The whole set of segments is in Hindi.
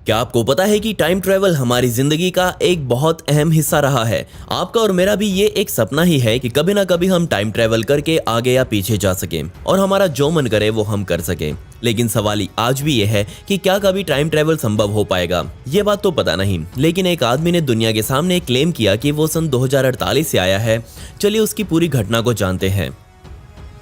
क्या आपको पता है कि टाइम ट्रेवल हमारी जिंदगी का एक बहुत अहम हिस्सा रहा है। आपका और मेरा भी ये एक सपना ही है कि कभी ना कभी हम टाइम ट्रेवल करके आगे या पीछे जा सकें और हमारा जो मन करे वो हम कर सकें। लेकिन सवाल आज भी ये है कि क्या कभी टाइम ट्रेवल संभव हो पाएगा। ये बात तो पता नहीं, लेकिन एक आदमी ने दुनिया के सामने क्लेम किया कि वो सन 2048 से आया है। चलिए उसकी पूरी घटना को जानते हैं।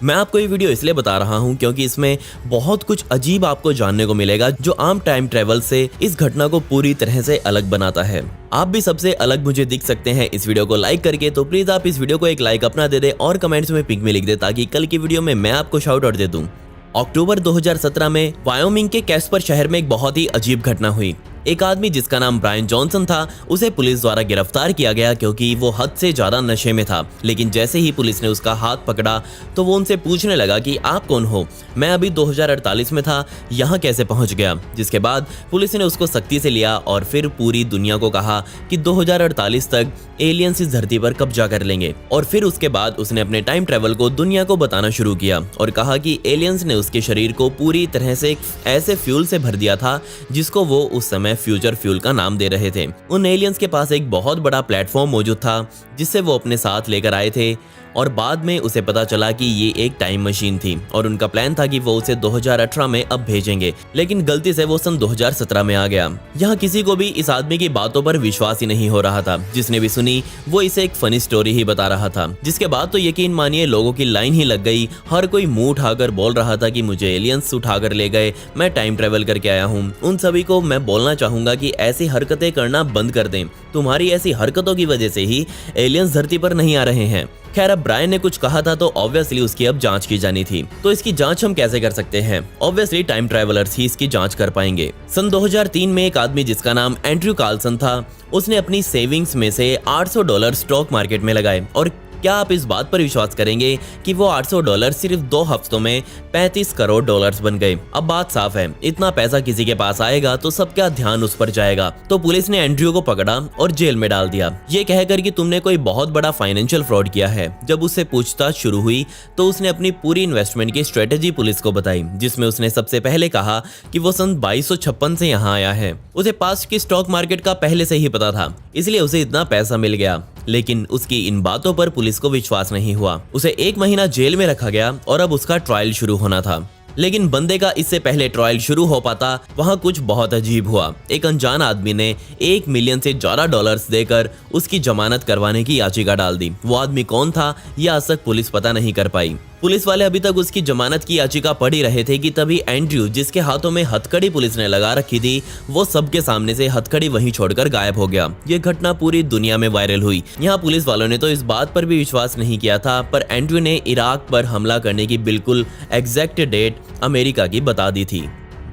मैं आपको ये वीडियो इसलिए बता रहा हूँ क्योंकि इसमें बहुत कुछ अजीब आपको जानने को मिलेगा जो आम टाइम ट्रेवल से इस घटना को पूरी तरह से अलग बनाता है। आप भी सबसे अलग मुझे दिख सकते हैं इस वीडियो को लाइक करके, तो प्लीज आप इस वीडियो को एक लाइक अपना दे दे और कमेंट्स में पिक में लिख दे ताकि कल की वीडियो में मैं आपको शाउट आउट दे दूं। अक्टूबर 2017 में वायोमिंग के कैस्पर शहर में एक बहुत ही अजीब घटना हुई। एक आदमी जिसका नाम ब्रायन जॉनसन था, उसे पुलिस द्वारा गिरफ्तार किया गया क्योंकि वो हद से ज्यादा नशे में था। लेकिन जैसे ही पुलिस ने उसका हाथ पकड़ा तो वो उनसे पूछने लगा कि आप कौन हो, मैं अभी 2048 में था, यहाँ कैसे पहुँच गया। जिसके बाद पुलिस ने उसको सख्ती से लिया और फिर पूरी दुनिया को कहा कि 2048 तक एलियंस इस धरती पर कब्जा कर लेंगे। और फिर उसके बाद उसने अपने टाइम ट्रेवल को दुनिया को बताना शुरू किया और कहा कि एलियंस ने उसके शरीर को पूरी तरह से ऐसे फ्यूल से भर दिया था जिसको वो उस समय फ्यूचर फ्यूल का नाम दे रहे थे। उन एलियंस के पास एक बहुत बड़ा प्लेटफॉर्म मौजूद था जिससे वो अपने साथ लेकर आए थे और बाद में उसे पता चला कि ये एक टाइम मशीन थी और उनका प्लान था कि वो उसे 2018 में अब भेजेंगे, लेकिन गलती से वो सन 2017 में आ गया। यहाँ किसी को भी इस आदमी की बातों पर विश्वास ही नहीं हो रहा था। जिसने भी सुनी वो इसे एक फनी स्टोरी ही बता रहा था। जिसके बाद तो यकीन मानिए लोगों की लाइन ही लग गई। हर कोई मुंह उठाकर बोल रहा था कि मुझे एलियंस उठाकर ले गए, मैं टाइम ट्रेवल करके आया हूँ। उन सभी को मैं बोलना चाहूंगा कि ऐसी हरकतें करना बंद कर दें। तुम्हारी ऐसी हरकतों की वजह से ही एलियंस धरती पर नहीं आ रहे हैं। खैर, अब ब्रायन ने कुछ कहा था तो ऑब्वियसली उसकी अब जांच की जानी थी। तो इसकी जांच हम कैसे कर सकते हैं? ऑब्वियसली टाइम ट्रैवलर्स ही इसकी जांच कर पाएंगे। सन 2003 में एक आदमी जिसका नाम एंड्रयू कार्लसन था, उसने अपनी सेविंग्स में से $800 स्टॉक मार्केट में लगाए। और क्या आप इस बात पर विश्वास करेंगे कि वो $800 सिर्फ 2 हफ्तों में $35 करोड़ बन गए। अब बात साफ है, इतना पैसा किसी के पास आएगा तो सबका ध्यान उस पर जाएगा। तो पुलिस ने एंड्रयू को पकड़ा और जेल में डाल दिया, ये कहकर कि तुमने कोई बहुत बड़ा फाइनेंशियल फ्रॉड किया है। जब उससे पूछताछ शुरू हुई तो उसने अपनी पूरी इन्वेस्टमेंट की स्ट्रेटेजी पुलिस को बताई, जिसमें उसने सबसे पहले कहा कि वो सन 2256 से यहाँ आया है। उसे पास्ट की स्टॉक मार्केट का पहले से ही पता था, इसलिए उसे इतना पैसा मिल गया। लेकिन उसकी इन बातों पर पुलिस को विश्वास नहीं हुआ। उसे 1 महीना जेल में रखा गया और अब उसका ट्रायल शुरू होना था। लेकिन बंदे का इससे पहले ट्रायल शुरू हो पाता, वहां कुछ बहुत अजीब हुआ। एक अनजान आदमी ने $1 मिलियन से ज्यादा डॉलर्स देकर उसकी जमानत करवाने की याचिका डाल दी। वो आदमी कौन था यह आज तक पुलिस पता नहीं कर पाई। पुलिस वाले अभी तक उसकी जमानत की याचिका पढ़ ही रहे थे कि तभी एंड्रयू, जिसके हाथों में हथकड़ी पुलिस ने लगा रखी थी, वो सबके सामने से हथकड़ी वहीं छोड़कर गायब हो गया। ये घटना पूरी दुनिया में वायरल हुई। यहाँ पुलिस वालों ने तो इस बात पर भी विश्वास नहीं किया था, पर एंड्रयू ने इराक पर हमला करने की बिल्कुल एग्जैक्ट डेट अमेरिका की बता दी थी।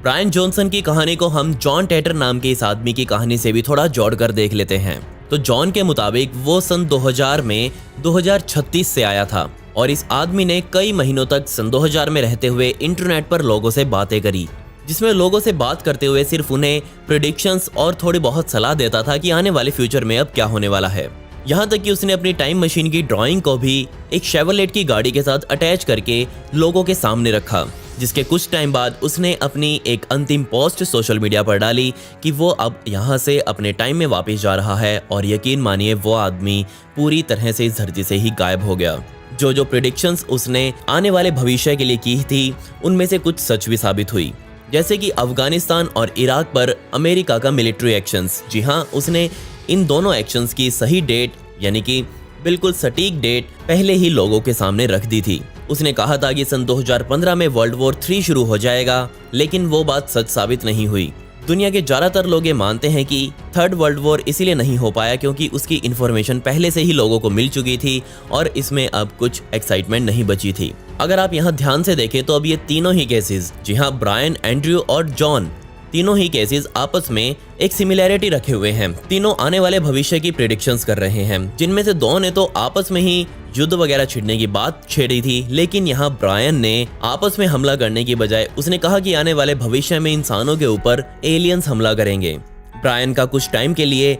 ब्रायन जॉनसन की कहानी को हम जॉन टेटर नाम के इस आदमी की कहानी से भी थोड़ा जोड़कर देख लेते हैं। तो जॉन के मुताबिक वो सन 2000 में 2036 से आया था और इस आदमी ने कई महीनों तक सन 2000 में रहते हुए इंटरनेट पर लोगों से बातें करी, जिसमें लोगों से बात करते हुए सिर्फ उन्हें प्रेडिक्शंस और थोड़ी बहुत सलाह देता था कि आने वाले फ्यूचर में अब क्या होने वाला है। यहाँ तक कि उसने अपनी टाइम मशीन की ड्राइंग को भी एक शेवरलेट की गाड़ी के साथ अटैच करके लोगों के सामने रखा। जिसके कुछ टाइम बाद उसने अपनी एक अंतिम पोस्ट सोशल मीडिया पर डाली कि वो अब यहाँ से अपने टाइम में वापस जा रहा है। और यकीन मानिए वो आदमी पूरी तरह से इस धरती से ही गायब हो गया। जो प्रेडिक्शंस उसने आने वाले भविष्य के लिए की थी, उनमें से कुछ सच भी साबित हुई, जैसे कि अफगानिस्तान और इराक पर अमेरिका का मिलिट्री एक्शंस। जी हाँ, उसने इन दोनों एक्शंस की सही डेट, यानी कि बिल्कुल सटीक डेट, पहले ही लोगों के सामने रख दी थी। उसने कहा था कि सन 2015 में वर्ल्ड वॉर 3 शुरू हो जाएगा, लेकिन वो बात सच साबित नहीं हुई। दुनिया के ज्यादातर लोग ये मानते हैं कि 3rd वर्ल्ड वॉर इसीलिए नहीं हो पाया क्योंकि उसकी इन्फॉर्मेशन पहले से ही लोगों को मिल चुकी थी और इसमें अब कुछ एक्साइटमेंट नहीं बची थी। अगर आप यहाँ ध्यान से देखें तो अब ये तीनों ही केसेस, जी हाँ, ब्रायन, एंड्रयू और जॉन, तीनों ही केसेस आपस में एक सिमिलैरिटी रखे हुए हैं। तीनों आने वाले भविष्य की प्रेडिक्शंस कर रहे हैं, जिनमें से 2 ने तो आपस में ही युद्ध वगैरह छिड़ने की बात छेड़ी थी। लेकिन यहाँ ब्रायन ने आपस में हमला करने की बजाय उसने कहा कि आने वाले भविष्य में इंसानों के ऊपर एलियंस हमला करेंगे। ब्रायन का कुछ टाइम के लिए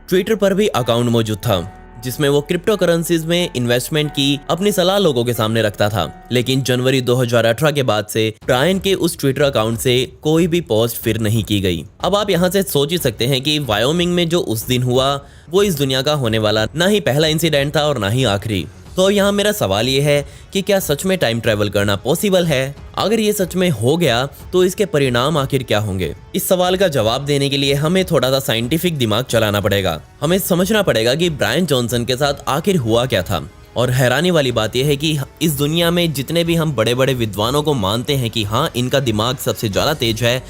ट्विटर पर भी अकाउंट मौजूद था। जिसमें वो क्रिप्टो करेंसीज में इन्वेस्टमेंट की अपनी सलाह लोगों के सामने रखता था। लेकिन जनवरी 2018 के बाद से ब्रायन के उस ट्विटर अकाउंट से कोई भी पोस्ट फिर नहीं की गई। अब आप यहाँ से सोच ही सकते हैं कि वायोमिंग में जो उस दिन हुआ वो इस दुनिया का होने वाला ना ही पहला इंसिडेंट था और ना ही आखिरी। तो यहाँ मेरा सवाल ये है कि क्या सच में टाइम ट्रैवल करना पॉसिबल है? अगर ये सच में हो गया तो इसके परिणाम आखिर क्या होंगे? इस सवाल का जवाब देने के लिए हमें थोड़ा सा साइंटिफिक दिमाग चलाना पड़ेगा। हमें समझना पड़ेगा कि ब्रायन जॉनसन के साथ आखिर हुआ क्या था। और हैरानी वाली बात यह है कि इस दुनिया में जितने भी हम बड़े बड़े विद्वानों को मानते हैं कि हाँ इनका दिमाग सबसे ज़्यादा तेज है,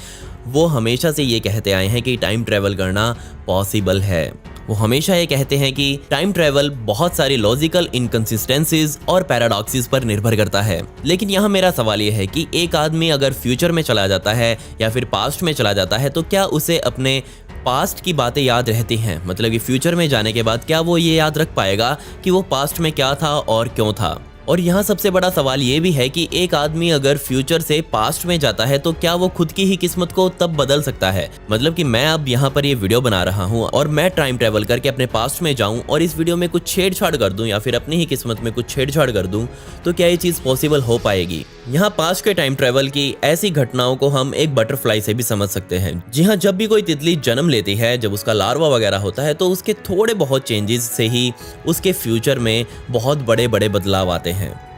वो हमेशा से ये कहते आए हैं कि टाइम ट्रैवल करना पॉसिबल है। वो हमेशा ये कहते हैं कि टाइम ट्रैवल बहुत सारी लॉजिकल इनकंसिस्टेंसीज और पैराडॉक्सिस पर निर्भर करता है। लेकिन यहाँ मेरा सवाल ये है कि एक आदमी अगर फ्यूचर में चला जाता है या फिर पास्ट में चला जाता है तो क्या उसे अपने पास्ट की बातें याद रहती हैं? मतलब कि फ्यूचर में जाने के बाद क्या वो ये याद रख पाएगा कि वो पास्ट में क्या था और क्यों था? और यहाँ सबसे बड़ा सवाल ये भी है कि एक आदमी अगर फ्यूचर से पास्ट में जाता है तो क्या वो खुद की ही किस्मत को तब बदल सकता है? मतलब कि मैं अब यहाँ पर ये वीडियो बना रहा हूँ और मैं टाइम ट्रैवल करके अपने पास्ट में जाऊँ और इस वीडियो में कुछ छेड़छाड़ कर दूँ या फिर अपनी ही किस्मत में कुछ छेड़छाड़ कर दूँ, तो क्या ये चीज़ पॉसिबल हो पाएगी? यहाँ पास्ट के टाइम ट्रैवल की ऐसी घटनाओं को हम एक बटरफ्लाई से भी समझ सकते हैं। जी हाँ, जब भी कोई तितली जन्म लेती है, जब उसका लार्वा वगैरह होता है तो उसके थोड़े बहुत चेंजेस से ही उसके फ्यूचर में बहुत बड़े बड़े बदलाव आते हैं।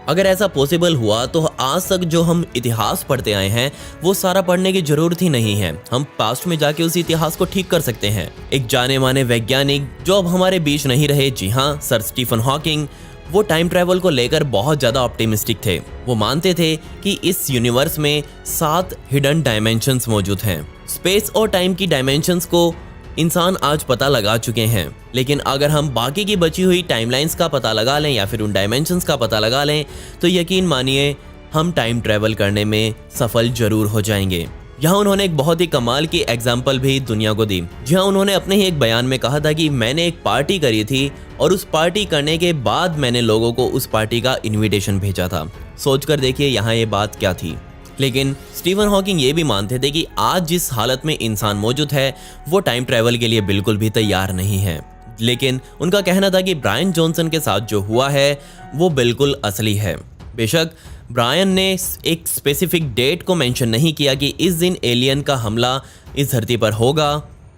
अगर ऐसा पॉसिबल हुआ तो आज तक जो हम इतिहास पढ़ते आए हैं वो सारा पढ़ने की जरूरत ही नहीं है। हम पास्ट में जाके उस इतिहास को ठीक कर सकते हैं। एक जाने माने वैज्ञानिक जो अब हमारे बीच नहीं रहे, जी हाँ, सर स्टीफन हॉकिंग, वो टाइम ट्रैवल को लेकर बहुत ज़्यादा ऑप्टिमिस्टिक थे। वो मानते थे कि इस यूनिवर्स में 7 हिडन डायमेंशंस मौजूद हैं। स्पेस और टाइम की डायमेंशंस को इंसान आज पता लगा चुके हैं, लेकिन अगर हम बाकी की बची हुई टाइमलाइंस का पता लगा लें या फिर उन डायमेंशंस का पता लगा लें तो यकीन मानिए हम टाइम ट्रैवल करने में सफल जरूर हो जाएंगे। यहाँ उन्होंने एक बहुत ही कमाल की एग्जाम्पल भी दुनिया को दी। जहाँ उन्होंने अपने ही एक बयान में कहा था कि मैंने एक पार्टी करी थी और उस पार्टी करने के बाद मैंने लोगों को उस पार्टी का इन्विटेशन भेजा था। सोचकर देखिए यहाँ ये बात क्या थी। लेकिन स्टीफन हॉकिंग ये भी मानते थे कि आज जिस हालत में इंसान मौजूद है वो टाइम ट्रैवल के लिए बिल्कुल भी तैयार नहीं है। लेकिन उनका कहना था कि ब्रायन जॉनसन के साथ जो हुआ है वो बिल्कुल असली है। बेशक ब्रायन ने एक स्पेसिफिक डेट को मेंशन नहीं किया कि इस दिन एलियन का हमला इस धरती पर होगा।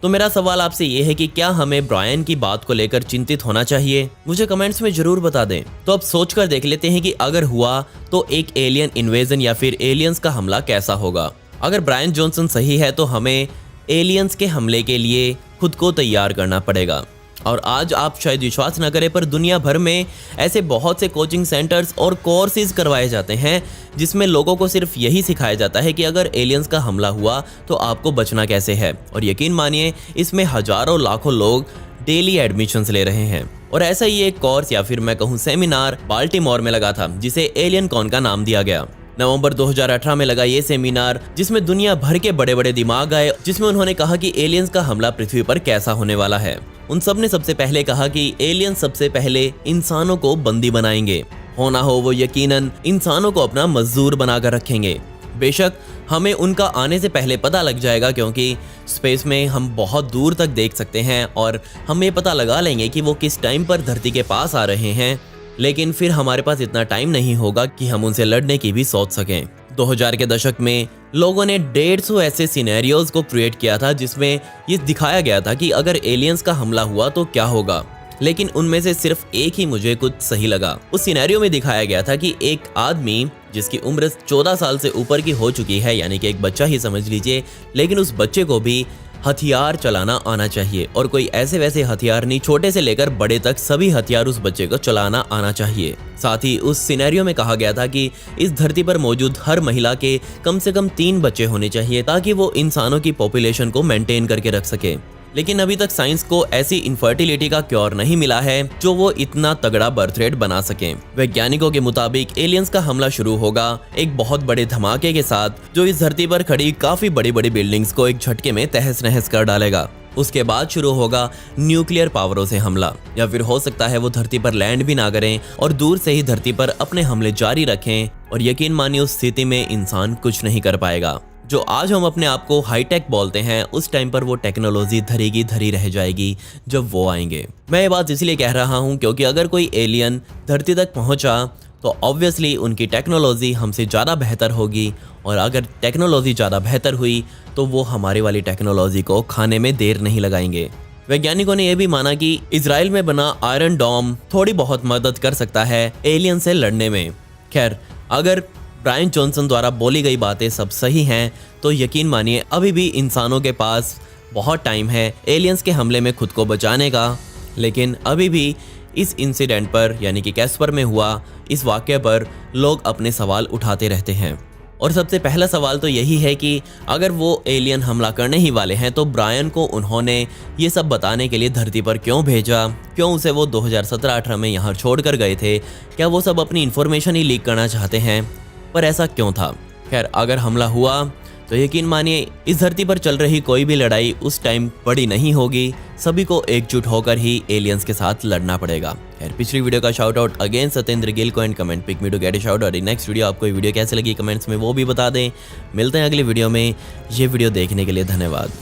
तो मेरा सवाल आपसे ये है कि क्या हमें ब्रायन की बात को लेकर चिंतित होना चाहिए? मुझे कमेंट्स में जरूर बता दें। तो अब सोचकर देख लेते हैं कि अगर हुआ तो एक एलियन इन्वेजन या फिर एलियंस का हमला कैसा होगा। अगर ब्रायन जॉनसन सही है तो हमें एलियंस के हमले के लिए खुद को तैयार करना पड़ेगा। और आज आप शायद विश्वास न करें पर दुनिया भर में ऐसे बहुत से कोचिंग सेंटर्स और कोर्सेज करवाए जाते हैं जिसमें लोगों को सिर्फ यही सिखाया जाता है कि अगर एलियंस का हमला हुआ तो आपको बचना कैसे है। और यकीन मानिए इसमें हजारों लाखों लोग डेली एडमिशन्स ले रहे हैं। और ऐसा ही एक कोर्स या फिर मैं कहूँ सेमिनार बाल्टीमोर में लगा था जिसे एलियन कॉन का नाम दिया गया। नवंबर 2018 में लगा ये सेमिनार जिसमें दुनिया भर के बड़े बड़े दिमाग आए, जिसमें उन्होंने कहा कि एलियंस का हमला पृथ्वी पर कैसा होने वाला है। उन सब ने सबसे पहले कहा कि एलियंस सबसे पहले इंसानों को बंदी बनाएंगे। हो ना हो वो यकीनन इंसानों को अपना मजदूर बनाकर रखेंगे। बेशक हमें उनका आने से पहले पता लग जाएगा क्योंकि स्पेस में हम बहुत दूर तक देख सकते हैं और हम ये पता लगा लेंगे कि वो किस टाइम पर धरती के पास आ रहे हैं। लेकिन फिर हमारे पास इतना टाइम नहीं होगा कि हम उनसे लड़ने की भी सोच सकें। 2000 के दशक में लोगों ने 150 ऐसे सिनेरियोज को क्रिएट किया था जिसमें ये दिखाया गया था कि अगर एलियंस का हमला हुआ तो क्या होगा। लेकिन उनमें से सिर्फ एक ही मुझे कुछ सही लगा। उस सिनेरियो में दिखाया गया था कि एक आदमी जिसकी उम्र 14 साल से ऊपर की हो चुकी है, यानी कि एक बच्चा ही समझ लीजिए, लेकिन उस बच्चे को भी हथियार चलाना आना चाहिए। और कोई ऐसे वैसे हथियार नहीं, छोटे से लेकर बड़े तक सभी हथियार उस बच्चे को चलाना आना चाहिए। साथ ही उस सिनेरियो में कहा गया था कि इस धरती पर मौजूद हर महिला के कम से कम 3 बच्चे होने चाहिए ताकि वो इंसानों की पॉपुलेशन को मेंटेन करके रख सके। लेकिन अभी तक साइंस को ऐसी इनफर्टिलिटी का क्योर नहीं मिला है जो वो इतना तगड़ा बर्थ रेट बना सके। वैज्ञानिकों के मुताबिक एलियंस का हमला शुरू होगा एक बहुत बड़े धमाके के साथ जो इस धरती पर खड़ी काफी बड़ी बड़ी बिल्डिंग्स को एक झटके में तहस नहस कर डालेगा। उसके बाद शुरू होगा न्यूक्लियर पावरों से हमला, या फिर हो सकता है वो धरती पर लैंड भी ना करें और दूर से ही धरती पर अपने हमले जारी रखें। और यकीन मानिए उस स्थिति में इंसान कुछ नहीं कर पाएगा। जो आज हम अपने आप को हाईटेक बोलते हैं, उस टाइम पर वो टेक्नोलॉजी धरी रह जाएगी जब वो आएंगे। मैं ये बात इसलिए कह रहा हूँ क्योंकि अगर कोई एलियन धरती तक पहुँचा तो ऑब्वियसली उनकी टेक्नोलॉजी हमसे ज़्यादा बेहतर होगी, और अगर टेक्नोलॉजी ज़्यादा बेहतर हुई तो वो हमारी वाली टेक्नोलॉजी को खाने में देर नहीं लगाएंगे। वैज्ञानिकों ने यह भी माना कि इजराइल में बना आयरन डोम थोड़ी बहुत मदद कर सकता है एलियन से लड़ने में। खैर, अगर ब्रायन जॉनसन द्वारा बोली गई बातें सब सही हैं तो यकीन मानिए अभी भी इंसानों के पास बहुत टाइम है एलियंस के हमले में खुद को बचाने का। लेकिन अभी भी इस इंसिडेंट पर, यानी कि कैस्पर में हुआ इस वाक़ये पर लोग अपने सवाल उठाते रहते हैं। और सबसे पहला सवाल तो यही है कि अगर वो एलियन हमला करने ही वाले हैं तो ब्रायन को उन्होंने ये सब बताने के लिए धरती पर क्यों भेजा? क्यों उसे वो 2017-18 में यहाँ छोड़कर गए थे? क्या वो सब अपनी इन्फॉर्मेशन ही लीक करना चाहते हैं? पर ऐसा क्यों था? खैर, अगर हमला हुआ तो यकीन मानिए इस धरती पर चल रही कोई भी लड़ाई उस टाइम बड़ी नहीं होगी। सभी को एकजुट होकर ही एलियंस के साथ लड़ना पड़ेगा। खैर, पिछली वीडियो का shout out again Satyendra Gill को, and comment pick me to get a shout out in next video. आपको ये वीडियो कैसे लगी कमेंट्स में वो भी बता दें। मिलते हैं अगली वीडियो में। ये वीडियो देखने के लिए धन्यवाद।